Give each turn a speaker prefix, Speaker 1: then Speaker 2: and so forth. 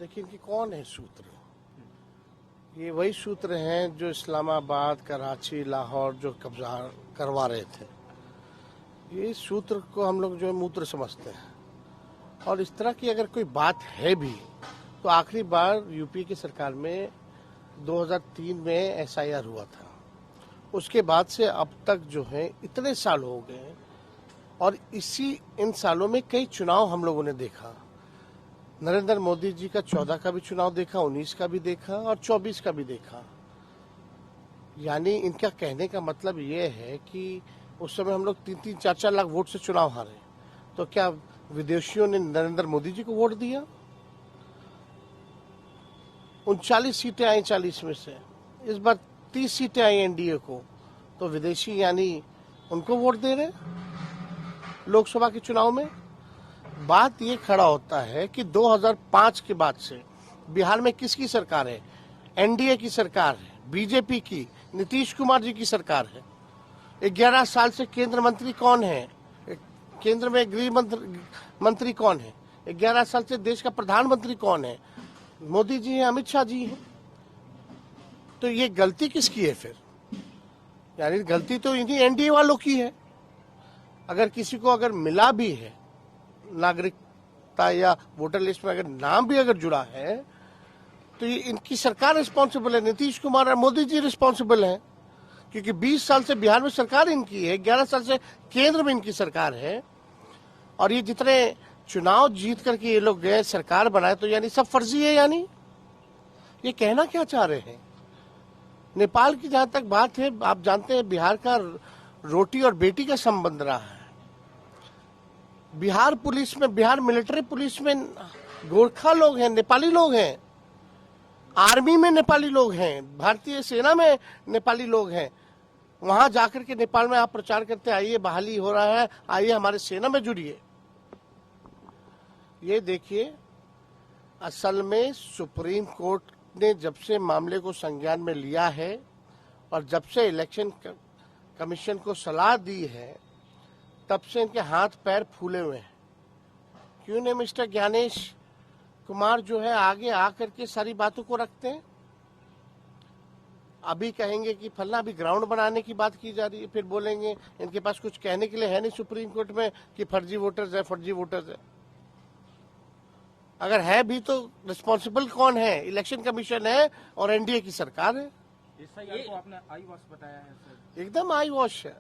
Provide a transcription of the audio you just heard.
Speaker 1: देखिए इनके कौन है सूत्र? ये वही सूत्र हैं जो इस्लामाबाद, कराची, लाहौर जो कब्जा करवा रहे थे। ये सूत्र को हम लोग जो है मूत्र समझते हैं। और इस तरह की अगर कोई बात है भी तो आखिरी बार यूपी की सरकार में 2003 में SIR हुआ था। उसके बाद से अब तक जो है इतने साल हो गए और इन सालों में कई चुनाव हम लोगों ने देखा। नरेंद्र मोदी जी का 14 का भी चुनाव देखा, 19 का भी देखा और 24 का भी देखा। यानी इनका कहने का मतलब ये है कि उस समय हम लोग 3-3, 4-4 लाख वोट से चुनाव हारे, तो क्या विदेशियों ने नरेंद्र मोदी जी को वोट दिया? 39 सीटें आई 40 में से, इस बार 30 सीटें आई NDA को, तो विदेशी यानी उनको वोट दे रहे लोकसभा के चुनाव में। बात ये खड़ा होता है कि 2005 के बाद से बिहार में किसकी सरकार है? NDA की सरकार है, बीजेपी की, नीतीश कुमार जी की सरकार है। 11 साल से केंद्र मंत्री कौन है? केंद्र में गृह मंत्री कौन है? 11 साल से देश का प्रधानमंत्री कौन है? मोदी जी हैं, अमित शाह जी हैं। तो ये गलती किसकी है फिर? यानी गलती तो इन्हीं NDA वालों की है। अगर किसी को अगर मिला भी है नागरिकता या वोटर लिस्ट में अगर नाम भी अगर जुड़ा है तो ये इनकी सरकार रिस्पॉन्सिबल है, नीतीश कुमार और मोदी जी रिस्पॉन्सिबल हैं, क्योंकि 20 साल से बिहार में सरकार इनकी है, 11 साल से केंद्र में इनकी सरकार है। और ये जितने चुनाव जीत करके ये लोग गए, सरकार बनाए, तो यानी सब फर्जी है। यानी ये कहना क्या चाह रहे हैं? नेपाल की जहां तक बात है, आप जानते हैं बिहार का रोटी और बेटी का संबंध रहा है। बिहार पुलिस में, बिहार मिलिट्री पुलिस में गोरखा लोग हैं, नेपाली लोग हैं। आर्मी में नेपाली लोग हैं, भारतीय सेना में नेपाली लोग हैं। वहां जाकर के नेपाल में आप प्रचार करते आइए बहाली हो रहा है, आइए हमारे सेना में जुड़िए। ये देखिए, असल में सुप्रीम कोर्ट ने जब से मामले को संज्ञान में लिया है और जब से इलेक्शन कमीशन को सलाह दी है, तब से इनके हाथ पैर फूले हुए हैं। क्यों नहीं मिस्टर ज्ञानेश कुमार जो है आगे आकर के सारी बातों को रखते हैं? अभी कहेंगे कि फलना अभी ग्राउंड बनाने की बात की जा रही है, फिर बोलेंगे इनके पास कुछ कहने के लिए है नहीं सुप्रीम कोर्ट में कि फर्जी वोटर्स है, फर्जी वोटर्स है। अगर है भी तो रिस्पॉन्सिबल कौन है? इलेक्शन कमीशन है और NDA की सरकार है।
Speaker 2: SIR को आपने आई वॉश बताया है सर?
Speaker 1: एकदम आई वॉश है।